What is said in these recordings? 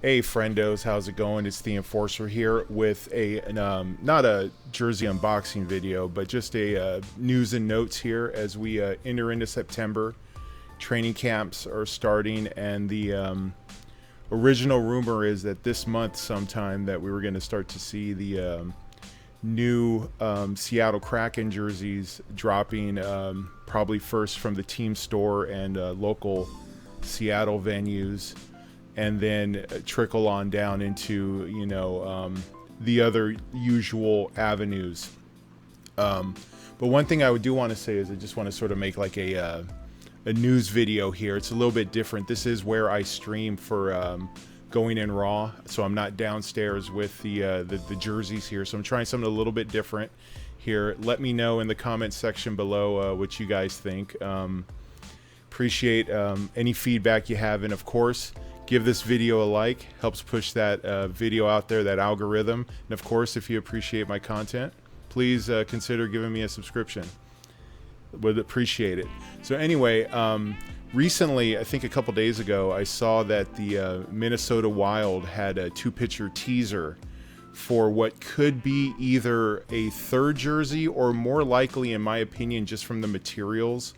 Hey friendos, how's it going? It's the Enforcer here with not a jersey unboxing video, but just a news and notes here as we enter into September. Training camps are starting, and the original rumor is that this month sometime that we were going to start to see the new Seattle Kraken jerseys dropping, probably first from the team store and local Seattle venues, and then trickle on down into the other usual avenues. But one thing I do want to say is I just want to sort of make like a news video here. It's a little bit different. This is where I stream for Going in Raw, so I'm not downstairs with the jerseys here. So I'm trying something a little bit different here. Let me know in the comments section below what you guys think. Appreciate any feedback you have, and of course, give this video a like. Helps push that video out there, that algorithm. And of course, if you appreciate my content, please consider giving me a subscription. Would appreciate it. So anyway, recently, I think a couple days ago, I saw that the Minnesota Wild had a 2-picture teaser for what could be either a third jersey, or more likely, in my opinion, just from the materials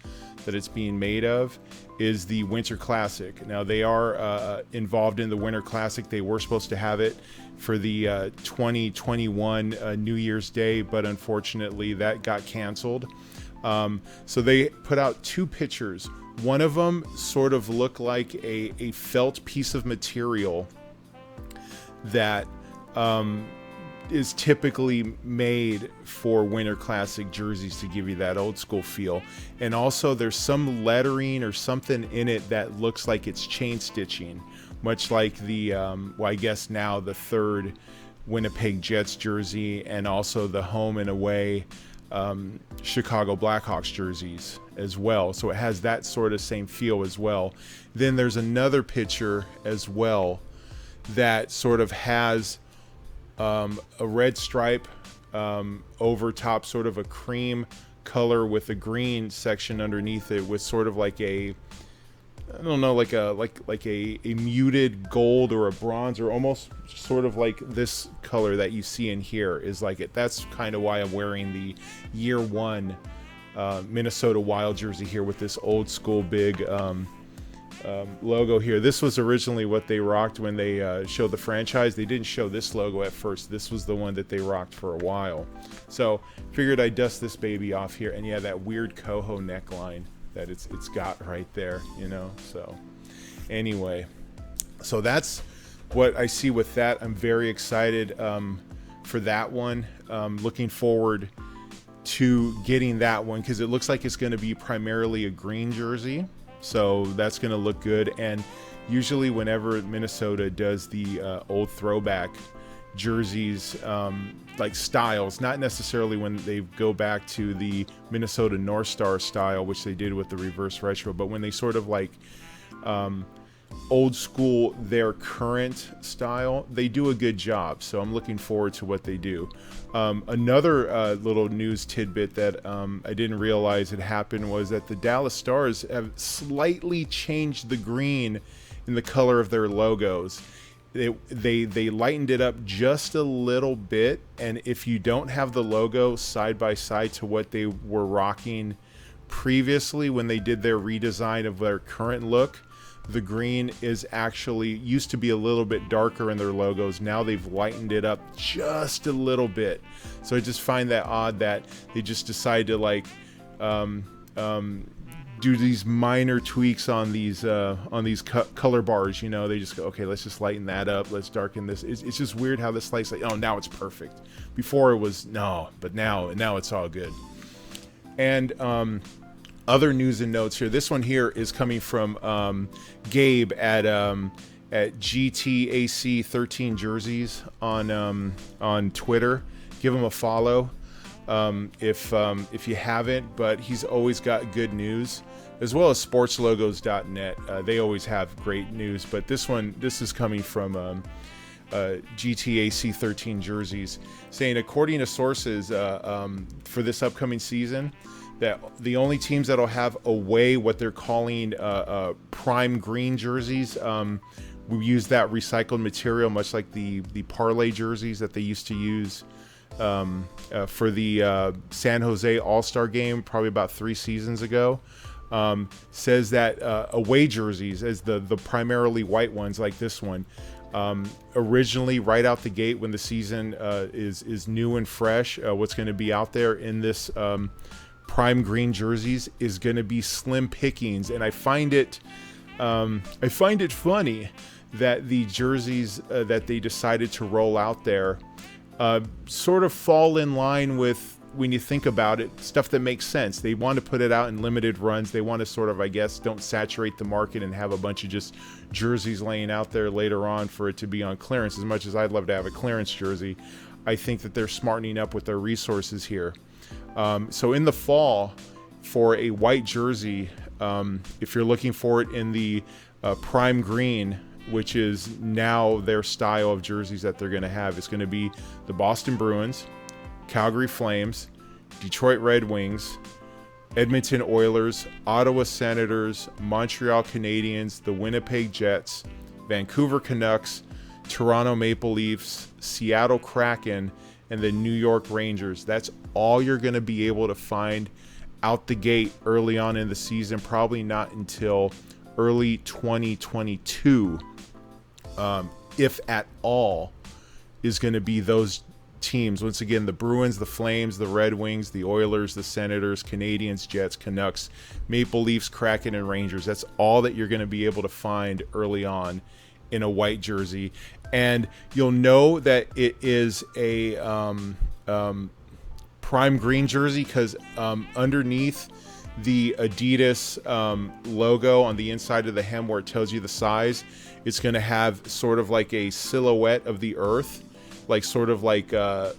that it's being made of, is the Winter Classic. Now, they are involved in the Winter Classic. They were supposed to have it for the 2021 New Year's Day, but unfortunately that got canceled. So they put out 2 pictures. One of them sort of looked like a felt piece of material that is typically made for Winter Classic jerseys to give you that old school feel. And also there's some lettering or something in it that looks like it's chain stitching, much like the, well, I guess now the third Winnipeg Jets jersey, and also the home and away Chicago Blackhawks jerseys as well. So it has that sort of same feel as well. Then there's another picture as well that sort of has a red stripe over top, sort of a cream color with a green section underneath it, with sort of like a, I don't know, like a muted gold or a bronze, or almost sort of like this color that you see in here is like it. That's kind of why I'm wearing the year 1 Minnesota Wild jersey here with this old school big logo here. This was originally what they rocked when they showed the franchise. They didn't show this logo at first. This was the one that they rocked for a while. So figured I'd dust this baby off here. And yeah, that weird coho neckline that it's got right there, so anyway, so that's what I see with that. I'm very excited for that one. Looking forward to getting that one because it looks like it's going to be primarily a green jersey, so that's going to look good. And usually whenever Minnesota does the old throwback jerseys, like styles, not necessarily when they go back to the Minnesota North Star style, which they did with the reverse retro, but when they sort of like old school their current style, they do a good job. So I'm looking forward to what they do. Another little news tidbit that I didn't realize had happened was that the Dallas Stars have slightly changed the green in the color of their logos. They lightened it up just a little bit, and if you don't have the logo side by side to what they were rocking previously when they did their redesign of their current look, the green is actually used to be a little bit darker in their logos. Now they've lightened it up just a little bit. So I just find that odd that they just decide to like do these minor tweaks on these color bars. They just go, okay, let's just lighten that up, let's darken this. It's just weird how this light's like, oh, now it's perfect. Before it was no, but now it's all good. And other news and notes here. This one here is coming from Gabe at GTAC 13 jerseys on Twitter. Give him a follow if you haven't, but he's always got good news, as well as sportslogos.net. They always have great news, but this is coming from GTAC 13 jerseys, saying according to sources for this upcoming season, that the only teams that'll have away what they're calling prime green jerseys We use that recycled material, much like the parlay jerseys that they used to use for the San Jose All-Star game, probably about 3 seasons ago. Says that away jerseys, as the primarily white ones like this one, originally right out the gate when the season is new and fresh, what's going to be out there in this prime green jerseys is going to be slim pickings. And I find it funny that the jerseys that they decided to roll out there sort of fall in line with, when you think about it, stuff that makes sense. They want to put it out in limited runs. They want to sort of, I guess, don't saturate the market and have a bunch of just jerseys laying out there later on for it to be on clearance. As much as I'd love to have a clearance jersey, I think that they're smartening up with their resources here. So in the fall, for a white jersey, if you're looking for it in the prime green, which is now their style of jerseys that they're going to have, it's going to be the Boston Bruins, Calgary Flames, Detroit Red Wings, Edmonton Oilers, Ottawa Senators, Montreal Canadiens, the Winnipeg Jets, Vancouver Canucks, Toronto Maple Leafs, Seattle Kraken, and the New York Rangers. That's all you're going to be able to find out the gate early on in the season, probably not until early 2022, if at all, is going to be those teams. Once again, the Bruins, the Flames, the Red Wings, the Oilers, the Senators, Canadiens, Jets, Canucks, Maple Leafs, Kraken, and Rangers. That's all that you're going to be able to find early on in a white jersey. And you'll know that it is a prime green jersey because underneath the Adidas logo on the inside of the hem, where it tells you the size, it's going to have sort of like a silhouette of the earth, like sort of like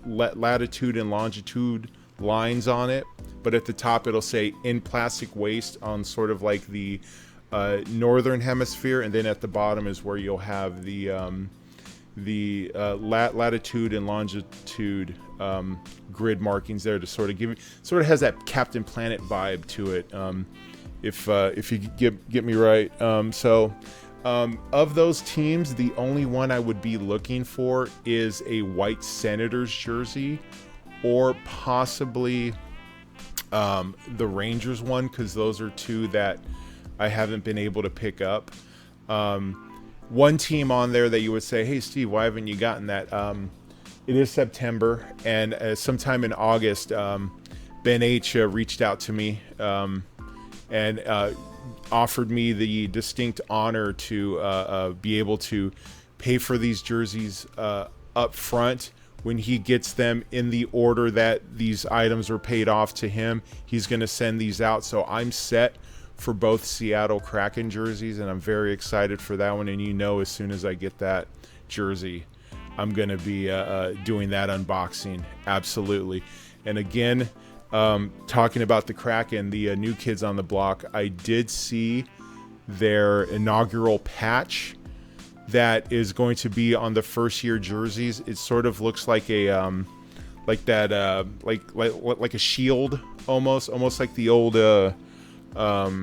latitude and longitude lines on it. But at the top, it'll say "in plastic waste" on sort of like the northern hemisphere, and then at the bottom is where you'll have the latitude and longitude grid markings there to sort of give, sort of has that Captain Planet vibe to it. If you get me right. Of those teams, the only one I would be looking for is a white Senators jersey, or possibly the Rangers one, because those are two that I haven't been able to pick up. One team on there that you would say, hey Steve, why haven't you gotten that? It is September, and sometime in August, Ben H reached out to me and offered me the distinct honor to be able to pay for these jerseys up front. When he gets them in the order that these items were paid off to him, he's going to send these out. So I'm set for both Seattle Kraken jerseys, and I'm very excited for that one. And you know, as soon as I get that jersey, I'm going to be doing that unboxing. Absolutely. And again, talking about the Kraken, the new kids on the block, I did see their inaugural patch that is going to be on the first year jerseys. It sort of looks like a like that like a shield, almost like the old how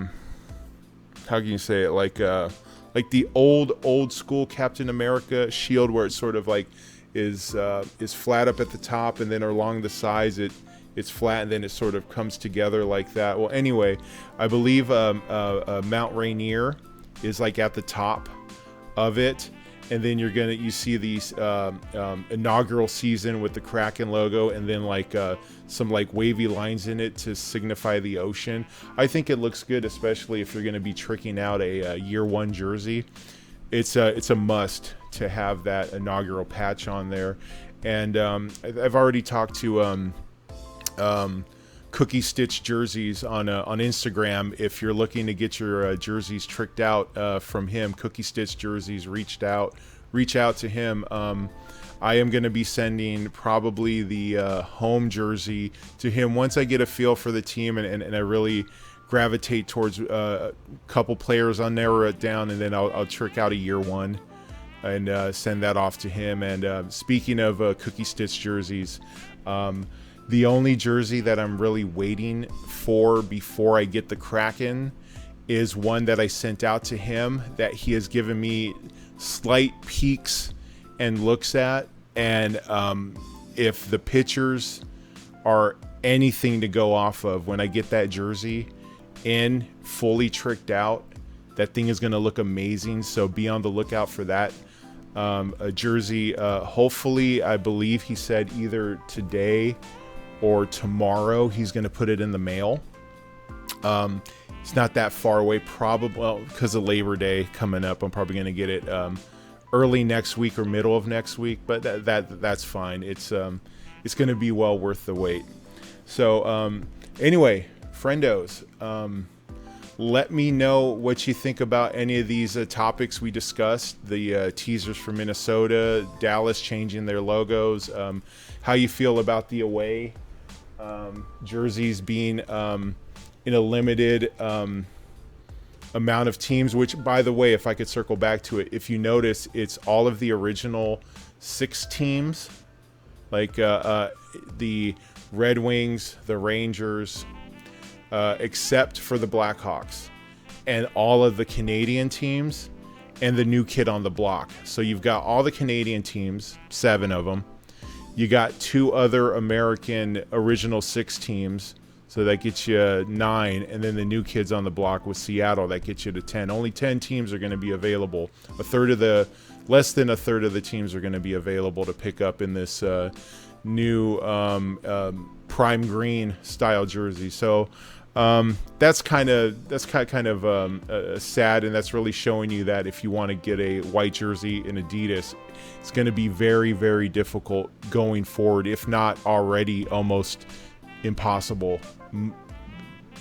can you say it, like the old school Captain America shield, where it sort of like is flat up at the top, and then along the sides it's flat, and then it sort of comes together like that. Well, anyway, I believe Mount Rainier is like at the top of it, and then you see these inaugural season with the Kraken logo, and then like some like wavy lines in it to signify the ocean. I think it looks good, especially if you're going to be tricking out a year one jersey. It's a must to have that inaugural patch on there. And I've already talked to Cookie Stitch Jerseys on Instagram. If you're looking to get your jerseys tricked out from him, Cookie Stitch Jerseys, reach out to him. I am going to be sending probably the home jersey to him once I get a feel for the team, and I really gravitate towards a couple players. I'll narrow it down, and then I'll trick out a year one and send that off to him. And speaking of Cookie Stitch jerseys, the only jersey that I'm really waiting for before I get the Kraken is one that I sent out to him that he has given me slight peeks and looks at. And if the pictures are anything to go off of, when I get that jersey in fully tricked out, that thing is going to look amazing. So be on the lookout for that. A jersey, hopefully, I believe he said either today or tomorrow he's going to put it in the mail. It's not that far away, probably, well, because of Labor Day coming up. I'm probably going to get it early next week or middle of next week, but that's fine. It's going to be well worth the wait. So anyway, friendos, let me know what you think about any of these topics we discussed. The teasers for Minnesota, Dallas changing their logos, how you feel about the away jerseys being in a limited amount of teams, which, by the way, if I could circle back to it, if you notice, it's all of the original 6 teams, like the Red Wings, the Rangers, except for the Blackhawks, and all of the Canadian teams and the new kid on the block. So you've got all the Canadian teams, 7 of them. You got 2 other American original 6 teams, so that gets you 9, and then the new kids on the block with Seattle, that gets you to 10. Only 10 teams are going to be available. Less than a third of the teams are going to be available to pick up in this new prime green style jersey. So that's kind of sad, and that's really showing you that if you want to get a white jersey in Adidas, it's going to be very, very difficult going forward, if not already almost impossible. A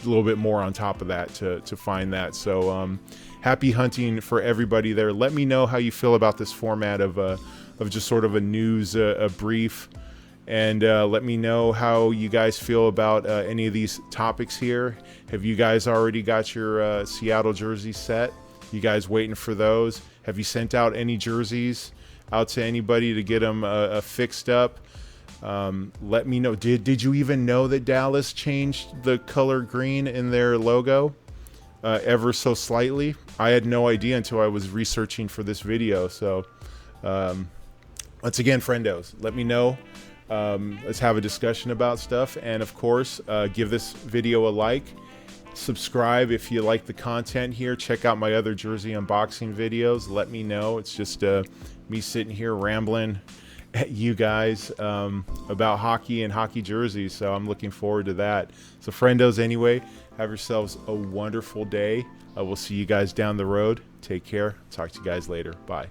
little bit more on top of that to find that. So happy hunting for everybody there. Let me know how you feel about this format of just sort of a news brief. And let me know how you guys feel about any of these topics here. Have you guys already got your Seattle jerseys set? You guys waiting for those? Have you sent out any jerseys out to anybody to get them fixed up? Let me know. Did you even know that Dallas changed the color green in their logo ever so slightly? I had no idea until I was researching for this video. So once again, friendos, let me know. Let's have a discussion about stuff, and of course, give this video a like, subscribe if you like the content here. Check out my other jersey unboxing videos. Let me know. It's just me sitting here rambling at you guys about hockey and hockey jerseys, so I'm looking forward to that. So friendos, anyway, have yourselves a wonderful day. I will see you guys down the road. Take care. Talk to you guys later. Bye.